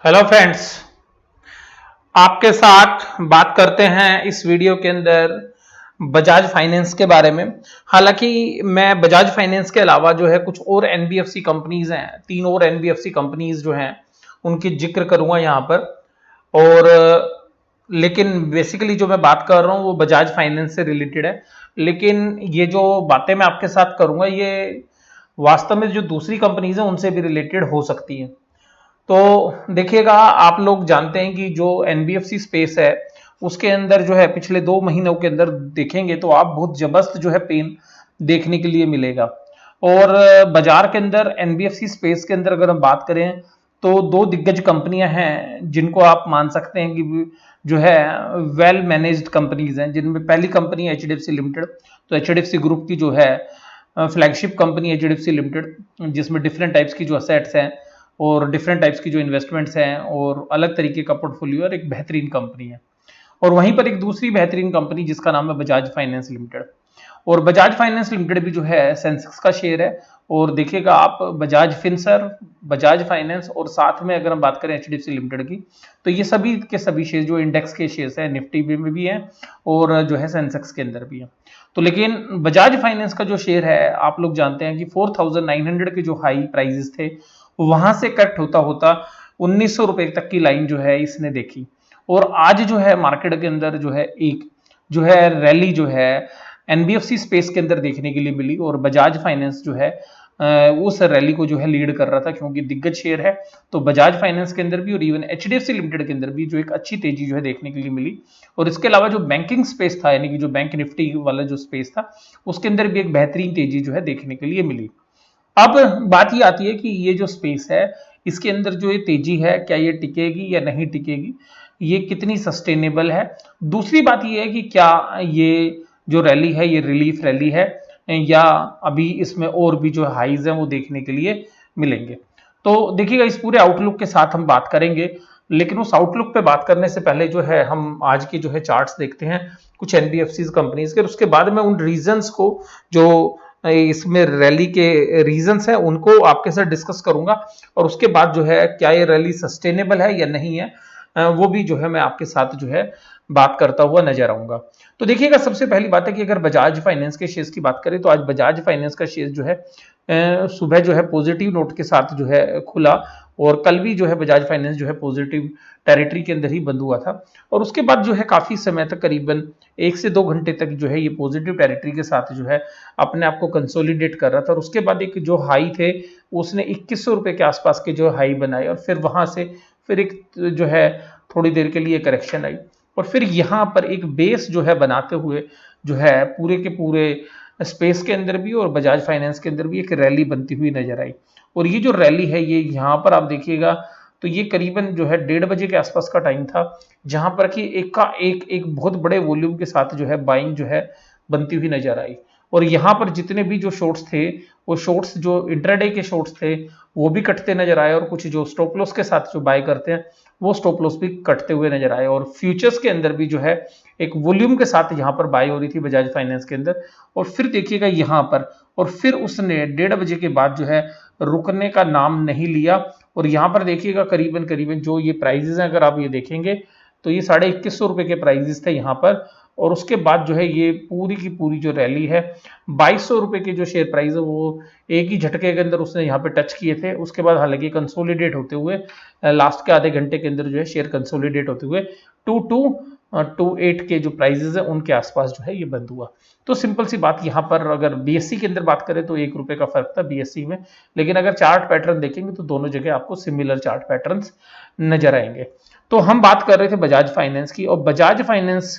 Hello friends. आपके साथ बात करते हैं इस वीडियो के अंदर बजाज फाइनेंस के बारे में। हालांकि मैं बजाज फाइनेंस के अलावा जो है कुछ और एनबीएफसी कंपनीज हैं, तीन और एनबीएफसी कंपनीज जो हैं उनकी जिक्र करूंगा यहाँ पर। और लेकिन बेसिकली जो मैं बात कर रहा हूँ वो बजाज फाइनेंस से रिलेटेड है। लेकिन ये जो बातें मैं आपके साथ करूंगा ये वास्तव में जो दूसरी कंपनीज हैं उनसे भी रिलेटेड हो सकती हैं। तो देखिएगा, आप लोग जानते हैं कि जो एनबीएफसी स्पेस है उसके अंदर जो है पिछले 2 महीनों के अंदर देखेंगे तो आप बहुत जबरदस्त जो है पेन देखने के लिए मिलेगा। और बाजार के अंदर एनबीएफसी स्पेस के अंदर अगर हम बात करें तो दो दिग्गज कंपनियां हैं जिनको आप मान सकते हैं कि जो है वेल मैनेज्ड कंपनीज हैं, जिनमें पहली company H D F C limited. तो H D F C group की जो है flagship company H D F C limited, जिसमें डिफरेंट टाइप्स की जो असेट्स हैं और डिफरेंट टाइप्स की जो इन्वेस्टमेंट्स हैं और अलग तरीके का पोर्टफोलियो और एक बेहतरीन कंपनी है। और वहीं पर एक दूसरी बेहतरीन कंपनी जिसका नाम है बजाज फाइनेंस लिमिटेड। और बजाज फाइनेंस लिमिटेड भी जो है सेंसेक्स का शेयर है। और देखिएगा आप, बजाज फिनसर, बजाज फाइनेंस और साथ में अगर हम बात करें एचडीएफसी लिमिटेड की, तो ये सभी के सभी शेयर जो इंडेक्स के शेयर्स हैं, निफ्टी में भी हैं और जो है सेंसेक्स के अंदर भी है। तो लेकिन बजाज फाइनेंस का जो शेयर है आप लोग जानते हैं कि 4900 के जो हाई प्राइजेस थे वहां से कट होता होता 1900 रुपए तक की लाइन जो है इसने देखी। और आज जो है मार्केट के अंदर जो है एक जो है रैली जो है एनबीएफसी स्पेस के अंदर देखने के लिए मिली। और बजाज फाइनेंस जो है उस रैली को जो है लीड कर रहा था, क्योंकि दिग्गज शेयर है। तो बजाज फाइनेंस के अंदर भी और इवन एचडीएफसी लिमिटेड के अंदर भी जो एक अच्छी तेजी जो है देखने के लिए मिली। और इसके अलावा जो बैंकिंग स्पेस था, यानी कि जो बैंक निफ्टी वाला जो स्पेस था, उसके अंदर भी एक बेहतरीन तेजी जो है देखने के लिए मिली। अब बात ये आती है कि ये जो स्पेस है इसके अंदर जो ये तेजी है, क्या ये टिकेगी या नहीं टिकेगी, ये कितनी सस्टेनेबल है। दूसरी बात ये है कि क्या ये जो रैली है ये रिलीफ रैली है या अभी इसमें और भी जो हाइज हैं वो देखने के लिए मिलेंगे। तो देखिएगा, इस पूरे आउटलुक के साथ हम बात करेंगे। लेकिन उस आउटलुक पे बात करने से पहले जो है हम आज की जो है चार्ट्स देखते हैं कुछ एनबीएफसी कंपनीज के। उसके बाद में उन रीजंस को, जो इसमें रैली के रीजंस हैं, उनको आपके साथ डिस्कस करूंगा। और उसके बाद जो है क्या ये रैली सस्टेनेबल है या नहीं है, वो भी जो है मैं आपके साथ जो है बात करता हुआ नजर आऊंगा। तो देखिएगा, सबसे पहली बात है कि अगर बजाज फाइनेंस के शेयर्स की बात करें तो आज बजाज फाइनेंस का शेयर जो है सुबह जो है पॉजिटिव नोट के साथ जो है खुला। और कल भी जो है बजाज फाइनेंस जो है पॉजिटिव टेरिटरी के अंदर ही बंद हुआ था। और उसके बाद जो है काफी समय तक, करीबन 1 से 2 घंटे तक जो है ये पॉजिटिव टेरिटरी के साथ जो है अपने आप को कंसोलिडेट कर रहा था। और उसके बाद एक जो हाई थे उसने 2100 रुपए के आसपास के जो हाई बनाए और फिर वहां से फिर एक जो है थोड़ी देर के लिए करेक्शन आई। और फिर यहाँ पर एक बेस जो है बनाते हुए जो है पूरे के पूरे स्पेस के अंदर भी और बजाज फाइनेंस के अंदर भी एक रैली बनती हुई नजर आई। और ये जो रैली है ये यहाँ पर आप देखिएगा तो ये करीबन जो है 1:30 बजे के आसपास का टाइम था, जहां पर कि एक का एक बहुत बड़े वॉल्यूम के साथ जो है बाइंग जो है बनती हुई नजर आई। और यहाँ पर जितने भी जो शॉर्ट्स थे, वो शॉर्ट्स जो इंट्राडे के शॉर्ट्स थे वो भी कटते नजर आए। और कुछ जो स्टॉप लॉस के साथ जो बाय करते हैं वो स्टॉप लॉस भी कटते हुए नजर आए। और फ्यूचर्स के अंदर भी जो है एक वॉल्यूम के साथ यहाँ पर बाय हो रही थी बजाज फाइनेंस के अंदर। और फिर देखिएगा यहाँ पर, और फिर उसने 1:30 बजे के बाद जो है रुकने का नाम नहीं लिया। और यहाँ पर देखिएगा करीबन करीबन जो ये प्राइजेस हैं, अगर आप ये देखेंगे तो ये 2150 रुपए के प्राइजेस थे यहाँ पर। और उसके बाद जो है ये पूरी की पूरी जो रैली है, 2200 रुपए के जो शेयर प्राइस है वो एक ही झटके के अंदर उसने यहाँ पे टच किए थे। उसके बाद हालांकि कंसोलिडेट होते हुए लास्ट के आधे घंटे के अंदर जो है शेयर कंसोलिडेट होते हुए 2228 के जो प्राइजेस है उनके आसपास जो है ये बंद हुआ। तो सिंपल सी बात, यहाँ पर अगर बीएससी के अंदर बात करें तो 1 रुपए का फर्क था बीएससी में। लेकिन अगर चार्ट पैटर्न देखेंगे तो दोनों जगह आपको सिमिलर चार्ट पैटर्न नजर आएंगे। तो हम बात कर रहे थे बजाज फाइनेंस की, और बजाज फाइनेंस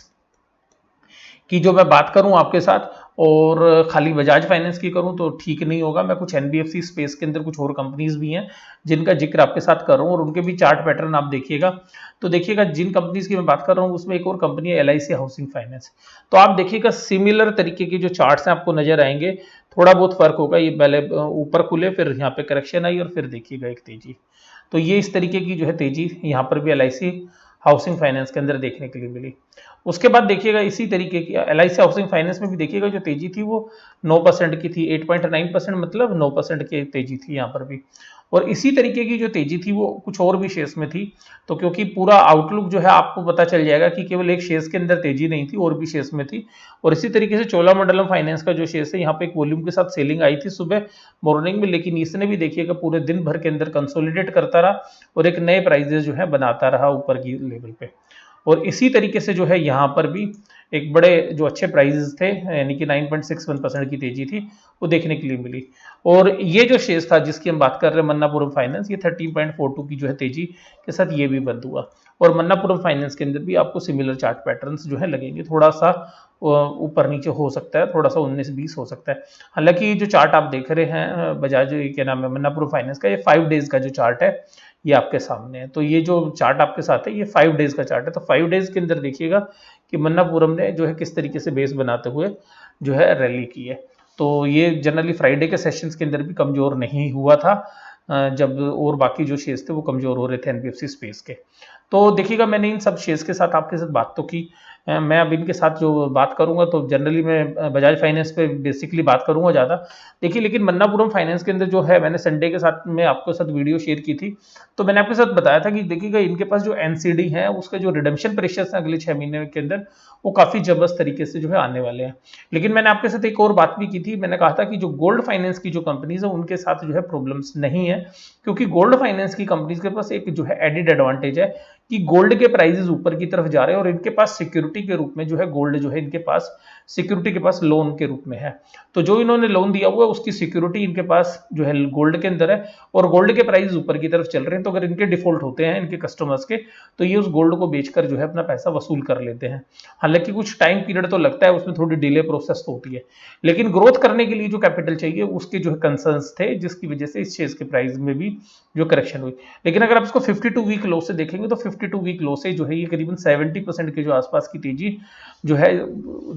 की जो मैं बात करूं आपके साथ और खाली बजाज फाइनेंस की करूं तो ठीक नहीं होगा। मैं कुछ एनबीएफसी स्पेस के अंदर कुछ और कंपनीज भी हैं जिनका जिक्र आपके साथ कर रहा हूं और उनके भी चार्ट पैटर्न आप देखिएगा। तो देखिएगा जिन कंपनीज की मैं बात कर रहा हूं उसमें एक और कंपनी है एलआईसी हाउसिंग फाइनेंस। तो आप देखिएगा सिमिलर तरीके के जो चार्ट्स हैं आपको नजर आएंगे। थोड़ा बहुत फर्क होगा, ये पहले ऊपर खुले फिर यहाँ पे करेक्शन आई और फिर देखिएगा एक तेजी। तो ये इस तरीके की जो है तेजी यहाँ पर भी एलआईसी हाउसिंग फाइनेंस के अंदर देखने के लिए मिली। उसके बाद देखिएगा इसी तरीके की एलआईसी हाउसिंग फाइनेंस में भी देखिएगा जो तेजी थी वो 9% की थी। 8.9% मतलब 9% की तेजी थी यहाँ पर भी। और इसी तरीके की जो तेजी थी वो कुछ और भी शेयर्स में थी। तो क्योंकि पूरा आउटलुक जो है आपको पता चल जाएगा कि केवल एक शेयर्स के अंदर तेजी नहीं थी, और भी शेयर्स में थी। और इसी तरीके से चोलामंडलम फाइनेंस का जो शेयर है, यहाँ पे एक वॉल्यूम के साथ सेलिंग आई थी सुबह मॉर्निंग में, लेकिन इसने भी देखिएगा पूरे दिन भर के अंदर कंसोलिडेट करता रहा और एक नए प्राइजेस जो है बनाता रहा ऊपर की लेवल पे। और इसी तरीके से जो है यहाँ पर भी एक बड़े जो अच्छे प्राइजेस थे, यानी कि 9.61% की तेजी थी, वो देखने के लिए मिली। और ये जो शेयर था जिसकी हम बात कर रहे हैं, मन्नापुरम फाइनेंस, ये 13.42 की जो है तेजी के साथ ये भी बंद हुआ। और मन्नापुरम फाइनेंस के अंदर भी आपको सिमिलर चार्ट पैटर्न्स जो है लगेंगे, थोड़ा सा ऊपर नीचे हो सकता है, थोड़ा सा 19-20 हो सकता है। हालांकि जो चार्ट आप देख रहे हैं बजाज, क्या नाम है, मन्नापुरम फाइनेंस का, ये 5 डेज का जो चार्ट है ये आपके सामने है। तो ये जो चार्ट आपके साथ है ये 5 डेज का चार्ट है। तो 5 डेज के अंदर देखिएगा कि मन्नापुरम ने जो है किस तरीके से बेस बनाते हुए जो है रैली की है। तो ये जनरली फ्राइडे के सेशंस के अंदर भी कमजोर नहीं हुआ था, जब और बाकी जो शेयर्स थे वो कमजोर हो रहे थे एनबीएफसी स्पेस के। तो देखिएगा मैंने इन सब शेयर्स के साथ आपके साथ बात तो की। मैं अब इनके साथ जो बात करूंगा तो जनरली मैं बजाज फाइनेंस पे बेसिकली बात करूंगा ज़्यादा। देखिए लेकिन मन्नापुरम फाइनेंस के अंदर जो है, मैंने संडे के साथ में आपके साथ वीडियो शेयर की थी, तो मैंने आपके साथ बताया था कि देखिएगा इनके पास जो एनसीडी है उसका जो रिडम्पशन प्रेशर्स है अगले 6 महीने के अंदर, वो काफ़ी जबरदस्त तरीके से जो है आने वाले हैं। लेकिन मैंने आपके साथ एक और बात भी की थी, मैंने कहा था कि जो गोल्ड फाइनेंस की जो कंपनीज है उनके साथ जो है प्रॉब्लम्स नहीं है, क्योंकि गोल्ड फाइनेंस की कंपनीज के पास एक जो है एडिड एडवांटेज है कि गोल्ड के प्राइसेस ऊपर की तरफ जा रहे हैं, और इनके पास सिक्योरिटी के रूप में जो है गोल्ड जो है इनके पास सिक्योरिटी के पास लोन के रूप में है। तो जो इन्होंने लोन दिया हुआ है उसकी सिक्योरिटी इनके पास जो है गोल्ड के अंदर है, और गोल्ड के प्राइस ऊपर की तरफ चल रहे हैं। तो अगर इनके डिफॉल्ट होते हैं इनके कस्टमर्स के, तो ये उस गोल्ड को बेचकर जो है अपना पैसा वसूल कर लेते हैं। हालांकि कुछ टाइम पीरियड तो लगता है, उसमें थोड़ी डिले प्रोसेस तो होती है, लेकिन ग्रोथ करने के लिए जो कैपिटल चाहिए उसके जो है कंसर्न्स थे, जिसकी वजह से इस शेयर के प्राइस में भी जो करेक्शन हुई। लेकिन अगर आप इसको 52 वीक लो से देखेंगे तो 52 वीक लो से जो है ये करीबन 70% के जो आसपास की तेजी जो है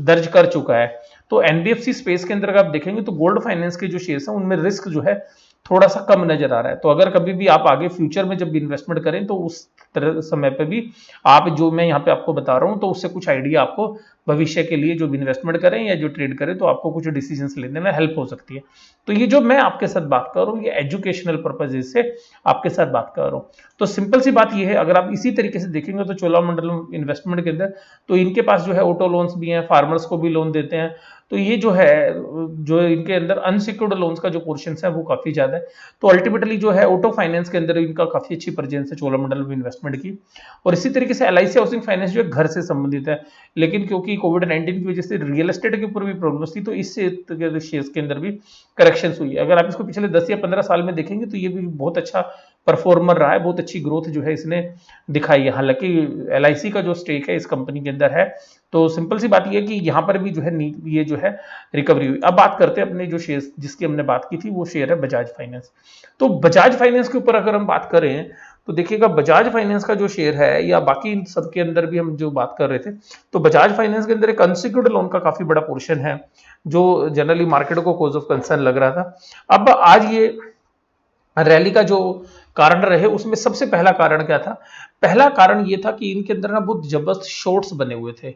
दर्ज कर चुका है। तो एनबीएफसी स्पेस के अंदर अगर आप देखेंगे तो गोल्ड फाइनेंस के जो शेयर्स हैं उनमें रिस्क जो है थोड़ा सा कम नजर आ रहा है। तो अगर कभी भी आप आगे फ्यूचर में जब इन्वेस्टमेंट करें तो उस तरह समय पे भी आप जो मैं यहाँ पे आपको बता रहा हूँ तो उससे कुछ आइडिया आपको भविष्य के लिए जो भी इन्वेस्टमेंट करें या जो ट्रेड करें तो आपको कुछ डिसीजंस लेने में हेल्प हो सकती है। तो ये जो मैं आपके साथ बात कर रहा हूँ ये एजुकेशनल पर्पज से आपके साथ बात कर रहा हूँ। तो सिंपल सी बात ये है, अगर आप इसी तरीके से देखेंगे तो चोलामंडलम इन्वेस्टमेंट के अंदर तो इनके पास जो है ऑटो लोन्स भी हैं, फार्मर्स को भी लोन देते हैं। तो ये जो है जो इनके अंदर अनसिक्योर्ड लोन्स का जो पोर्शन है वो काफी ज्यादा है। तो अल्टीमेटली जो है ऑटो फाइनेंस के अंदर इनका काफी अच्छी प्रेजेंस है चोलामंडलम इन्वेस्टमेंट की। और इसी तरीके से एलआईसी हाउसिंग फाइनेंस जो है घर से संबंधित है, लेकिन क्योंकि कोविड-19 की वजह से रियल एस्टेट के ऊपर भी प्रॉब्लम्स थी तो इस शेयर्स के अंदर भी करेक्शन हुई है। अगर आप इसको पिछले 10 या 15 साल में देखेंगे तो ये भी बहुत अच्छा परफॉर्मर रहा है, बहुत अच्छी ग्रोथ जो है इसने दिखाई है। हालांकि एलआईसी का जो स्टेक है इस कंपनी के अंदर है, तो सिंपल सी बात ये है कि यहाँ पर भी जो है ये जो है रिकवरी हुई। अब बात करते हैं अपने जो शेयर जिसकी हमने बात की थी, वो शेयर है बजाज फाइनेंस। तो बजाज फाइनेंस के ऊपर अगर हम बात करें तो देखिएगा बजाज फाइनेंस का जो शेयर है या बाकी इन सब के अंदर भी हम जो बात कर रहे थे, तो बजाज फाइनेंस के अंदर एक अनसिक्योर्ड लोन का काफी बड़ा पोर्शन है जो जनरली मार्केट को कॉज ऑफ कंसर्न लग रहा था। अब आज ये रैली का जो कारण रहे उसमें सबसे पहला कारण क्या था? पहला कारण ये था कि इनके अंदर ना बहुत जबरदस्त शॉर्ट्स बने हुए थे,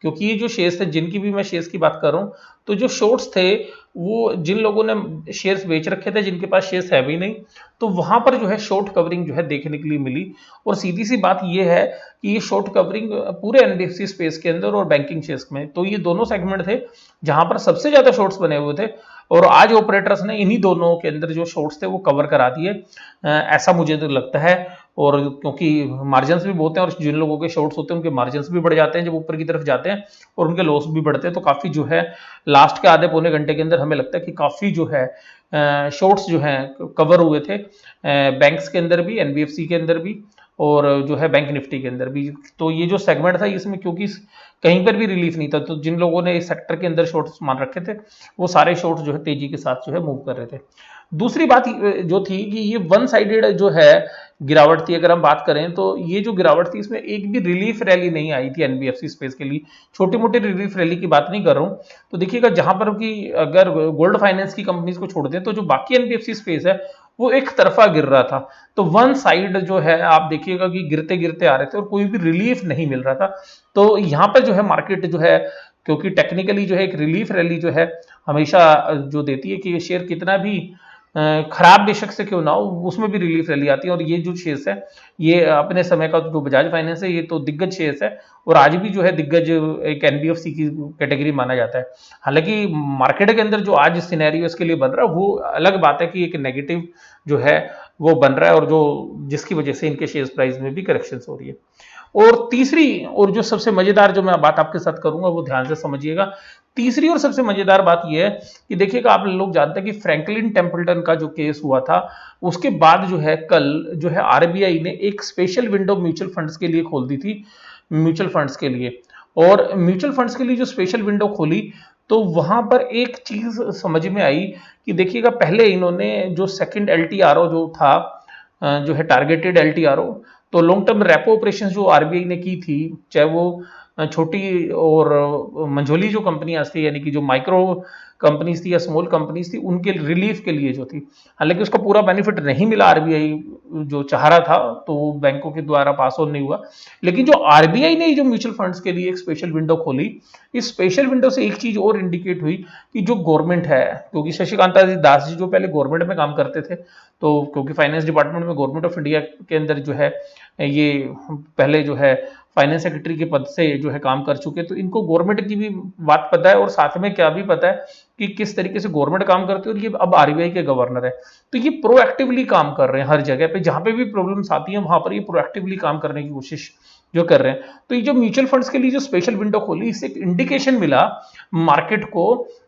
क्योंकि ये जो शेयर्स थे जिनकी भी मैं शेयर्स की बात कर रहा हूं, तो जो शॉर्ट्स थे वो जिन लोगों ने शेयर्स बेच रखे थे जिनके पास शेयर्स है भी नहीं, तो वहां पर जो है शॉर्ट कवरिंग जो है देखने के लिए मिली। और सीधी सी बात ये है कि ये शॉर्ट कवरिंग पूरे एनबीएफसी स्पेस के अंदर और बैंकिंग शेयर्स में, तो ये दोनों सेगमेंट थे जहां पर सबसे ज्यादा शॉर्ट्स बने हुए थे। और आज ऑपरेटर्स ने इन्हीं दोनों के अंदर जो शॉर्ट्स थे वो कवर करा दिए, ऐसा मुझे तो लगता है। और क्योंकि मार्जिन्स भी बहुत हैं और जिन लोगों के शॉर्ट्स होते हैं उनके मार्जिन्स भी बढ़ जाते हैं जब ऊपर की तरफ जाते हैं, और उनके लॉस भी बढ़ते हैं। तो काफी जो है लास्ट के आधे पौने घंटे के अंदर हमें लगता है कि काफी जो है शॉर्ट्स जो हैं कवर हुए थे, बैंक्स के अंदर भी, एनबीएफसी के अंदर भी, और जो है बैंक निफ्टी के अंदर भी। तो ये जो सेगमेंट था इसमें क्योंकि कहीं पर भी रिलीफ नहीं था, तो जिन लोगों ने इस सेक्टर के अंदर शॉर्ट्स मान रखे थे वो सारे शॉर्ट्स जो है तेजी के साथ जो है मूव कर रहे थे। दूसरी बात जो थी कि ये वन साइडेड जो है गिरावट थी। अगर हम बात करें तो ये जो गिरावट थी इसमें एक भी रिलीफ रैली नहीं आई थी एनबीएफसी स्पेस के लिए, छोटी मोटी रिलीफ रैली की बात नहीं कर रहा हूं। तो देखिएगा जहां पर कि अगर गोल्ड फाइनेंस की कंपनीज को छोड़ दें तो जो बाकी एनबीएफसी स्पेस है वो एक तरफा गिर रहा था। तो वन साइड जो है आप देखिएगा कि गिरते गिरते आ रहे थे और कोई भी रिलीफ नहीं मिल रहा था। तो यहां पर जो है मार्केट जो है, क्योंकि टेक्निकली जो है एक रिलीफ रैली जो है हमेशा जो देती है कि शेयर कितना भी खराब बेशक से क्यों ना हो, उसमें भी रिलीफ रैली आती है। और ये जो शेयर्स है, ये अपने समय का जो बजाज फाइनेंस है, ये तो दिग्गज शेयर्स है और आज भी जो है दिग्गज एक एनबीएफसी की कैटेगरी माना जाता है। हालांकि मार्केट के अंदर जो आज सिनेरियो इसके लिए बन रहा है वो अलग बात है कि एक नेगेटिव जो है वो बन रहा है, और जो जिसकी वजह से इनके शेयर प्राइस में भी करेक्शन हो रही है। और तीसरी और जो सबसे मजेदार जो मैं बात आपके साथ करूंगा वो ध्यान से समझिएगा। तीसरी और सबसे मजेदार बात यह है कि देखिएगा, आप लोग जानते हैं कि फ्रैंकलिन टेम्पल्टन का जो केस हुआ था, उसके बाद जो है कल जो है आरबीआई ने एक स्पेशल विंडो म्यूचुअल फंड्स के लिए खोल दी थी, म्यूचुअल फंड्स के लिए। और म्यूचुअल फंड्स के लिए जो स्पेशल विंडो खोली, तो वहां पर एक चीज समझ में आई कि देखिएगा, पहले इन्होंने जो सेकंड एलटीआरओ जो था, जो है टारगेटेड एलटीआरओ, तो लॉन्ग टर्म रेपो ऑपरेशन जो आरबीआई ने की थी, चाहे वो छोटी और मंझोली जो कंपनियां थी, यानी कि जो माइक्रो कंपनीज थी या स्मॉल कंपनीज थी, उनके रिलीफ के लिए जो थी। हालांकि उसका पूरा बेनिफिट नहीं मिला, आरबीआई जो चाह रहा था तो वो बैंकों के द्वारा पास ऑन नहीं हुआ। लेकिन जो आरबीआई ने जो म्यूचुअल फंड्स के लिए एक स्पेशल विंडो खोली, इस स्पेशल विंडो से एक चीज और इंडिकेट हुई कि जो गवर्नमेंट है, क्योंकि शशिकांता दास जी जो पहले गवर्नमेंट में काम करते थे, तो क्योंकि फाइनेंस डिपार्टमेंट में गवर्नमेंट ऑफ इंडिया के अंदर जो है ये पहले जो है फाइनेंस सेक्रेटरी के पद से जो है काम कर चुके, तो इनको गवर्नमेंट की भी बात पता है और साथ में क्या भी पता है कि किस तरीके से गवर्नमेंट काम करती है। और ये अब आरबीआई के गवर्नर है, तो ये प्रोएक्टिवली काम कर रहे हैं हर जगह पे, जहां पे भी प्रॉब्लम्स आती हैं वहां पर ये प्रोएक्टिवली काम करने की कोशिश जो कर रहे हैं। तो ये जो म्यूचुअल फंड्स के लिए जो स्पेशल विंडो खोली, इससे एक इंडिकेशन मिला मार्केट को।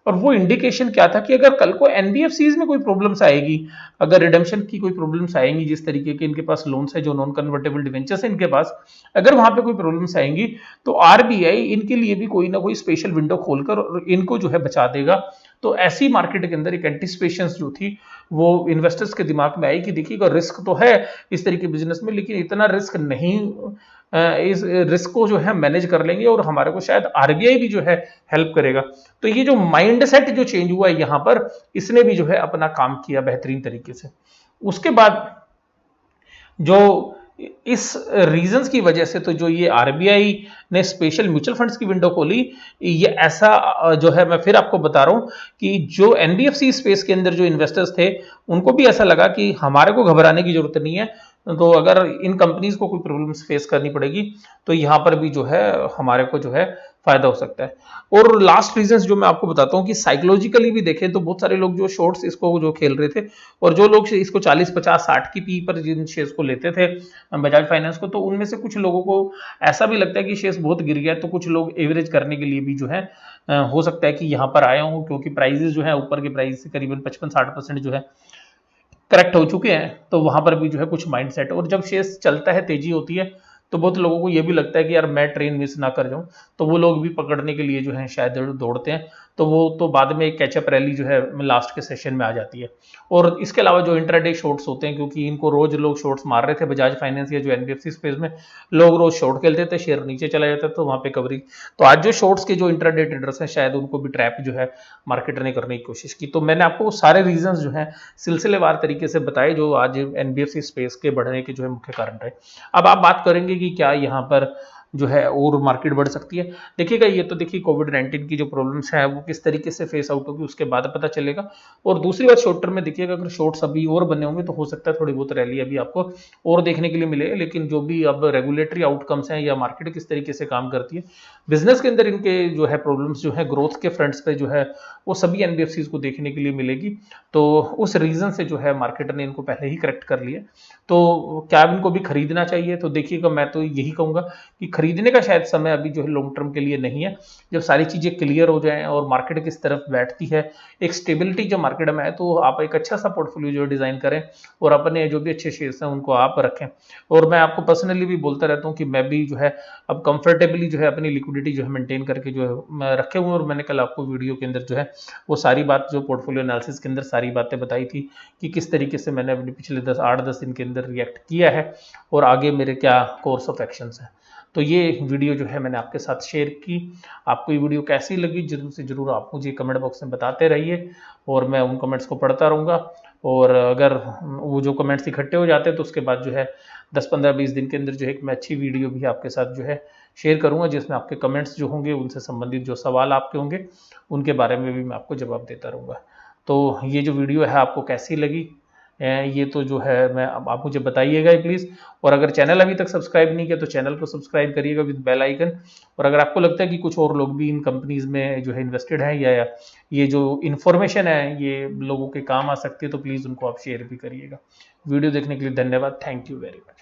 और वो इंडिकेशन क्या था कि अगर कल को एनबीएफसीज में कोई प्रॉब्लम्स आएगी, अगर रिडेम्पशन की कोई प्रॉब्लम्स आएंगी, जिस तरीके के इनके पास लोन्स है, जो नॉन कन्वर्टेबल डिवेंचर्स है इनके पास, अगर वहां पे कोई प्रॉब्लम्स आएंगी, तो आरबीआई इनके लिए भी कोई ना कोई स्पेशल विंडो खोलकर इनको जो है बचा देगा। तो ऐसी मार्केट के अंदर एक एंटिसिपेशन जो थी वो इन्वेस्टर्स के दिमाग में आई कि देखिएगा, रिस्क तो है इस तरीके बिजनेस में, लेकिन इतना रिस्क नहीं, इस रिस्क को जो है मैनेज कर लेंगे और हमारे को शायद आरबीआई भी जो है हेल्प करेगा। तो ये जो माइंड सेट जो चेंज हुआ है यहां पर, इसने भी जो है अपना काम किया बेहतरीन तरीके से। उसके बाद जो इस रीजंस की वजह से, तो जो ये आरबीआई ने स्पेशल म्यूचुअल फंड्स की विंडो खोली, ये ऐसा जो है, मैं फिर आपको बता रहा हूं कि जो एनबीएफसी स्पेस के अंदर जो इन्वेस्टर्स थे, उनको भी ऐसा लगा कि हमारे को घबराने की जरूरत नहीं है। तो अगर इन कंपनीज को कोई प्रॉब्लम्स फेस करनी पड़ेगी, तो यहां पर भी जो है हमारे को जो है फायदा हो सकता है। और लास्ट रीजंस जो मैं आपको बताता हूं कि साइकोलॉजिकली भी देखें तो बहुत सारे लोग जो शॉर्ट्स इसको जो खेल रहे थे, और जो लोग इसको 40 50 60 की पी पर जिन शेयर्स को लेते थे बजाज फाइनेंस को, तो उनमें से कुछ लोगों को ऐसा भी लगता है कि शेयर्स बहुत गिर गया, तो कुछ लोग एवरेज करने के लिए भी जो है हो सकता है कि यहाँ पर आए हों, क्योंकि प्राइजेस जो है ऊपर के प्राइस से करीबन 55-60% जो है करेक्ट हो चुके हैं। तो वहां पर भी जो है कुछ माइंडसेट, और जब शेयर चलता है, तेजी होती है, तो बहुत लोगों को यह भी लगता है कि यार मैं ट्रेन मिस ना कर जाऊं, तो वो लोग भी पकड़ने के लिए जो है शायद दौड़ते हैं। तो वो तो बाद में एक कैचअप रैली जो है लास्ट के सेशन में आ जाती है। और इसके अलावा जो इंट्राडे शॉर्ट्स होते हैं, क्योंकि इनको रोज लोग शॉर्ट्स मार रहे थे बजाज फाइनेंस या जो एनबीएफसी स्पेस में, लोग रोज शॉर्ट खेलते थे, शेयर नीचे चला जाता था, तो वहां पे कवरिंग। तो आज जो शॉर्ट्स के जो इंट्राडे ट्रेडर्स हैं, शायद उनको भी ट्रैप जो है मार्केटर ने करने की कोशिश की। तो मैंने आपको सारे रीजंस जो है सिलसिलेवार तरीके से बताए, जो आज एनबीएफसी स्पेस के बढ़ने के जो है मुख्य कारण रहे। अब आप बात करेंगे कि क्या यहाँ पर जो है और मार्केट बढ़ सकती है। देखिएगा, ये तो देखिए कोविड-19 की जो प्रॉब्लम्स है वो किस तरीके से फेस आउट होगी, उसके बाद पता चलेगा। और दूसरी बात, शॉर्ट टर्म में देखिएगा, अगर शॉर्ट्स अभी और बने होंगे तो हो सकता है थोड़ी बहुत रैली अभी आपको और देखने के लिए मिले। लेकिन जो भी अब रेगुलेटरी आउटकम्स हैं या मार्केट किस तरीके से काम करती है, बिजनेस के अंदर इनके जो है प्रॉब्लम्स जो है ग्रोथ के फ्रंट्स पे जो है, वो सभी एनबीएफसीज को देखने के लिए मिलेगी। तो उस रीजन से जो है मार्केटर ने इनको पहले ही करेक्ट कर लिया। तो क्या इनको भी खरीदना चाहिए? तो देखिएगा, मैं तो यही कहूंगा कि खरीदने का शायद समय अभी जो है लॉन्ग टर्म के लिए नहीं है। जब सारी चीजें क्लियर हो जाएं और मार्केट किस तरफ बैठती है, एक स्टेबिलिटी जो मार्केट में है, तो आप एक अच्छा सा पोर्टफोलियो जो डिजाइन करें और अपने जो भी अच्छे शेयर्स हैं उनको आप रखें। और मैं आपको पर्सनली भी बोलता रहता हूँ कि मैं भी जो है अब कंफर्टेबली जो है अपनी लिक्विडिटी जो है मेंटेन करके जो है मैं रखे हुए, और मैंने कल आपको वीडियो के अंदर जो है वो सारी बात जो पोर्टफोलियो एनालिसिस के अंदर सारी बातें बताई थी कि किस तरीके से मैंने अपने पिछले 8-10 दिन के अंदर रिएक्ट किया है और आगे मेरे क्या कोर्स ऑफ एक्शंस हैं। तो ये वीडियो जो है मैंने आपके साथ शेयर की। आपको ये वीडियो कैसी लगी जरूर से जरूर आप मुझे कमेंट बॉक्स में बताते रहिए, और मैं उन कमेंट्स को पढ़ता रहूँगा। और अगर वो जो कमेंट्स इकट्ठे हो जाते हैं तो उसके बाद जो है 10-15-20 दिन के अंदर जो है मैं अच्छी वीडियो भी आपके साथ जो है शेयर करूंगा, जिसमें आपके कमेंट्स जो होंगे, उनसे संबंधित जो सवाल आपके होंगे, उनके बारे में भी मैं आपको जवाब देता रहूँगा। तो ये जो वीडियो है आपको कैसी लगी, ये तो जो है मैं अब आप मुझे बताइएगा प्लीज़। और अगर चैनल अभी तक सब्सक्राइब नहीं किया तो चैनल को सब्सक्राइब करिएगा विद बेल आइकन। और अगर आपको लगता है कि कुछ और लोग भी इन कंपनीज में जो है इन्वेस्टेड हैं या ये जो इन्फॉर्मेशन है ये लोगों के काम आ सकती है तो प्लीज़ उनको आप शेयर भी करिएगा। वीडियो देखने के लिए धन्यवाद। Thank you very much.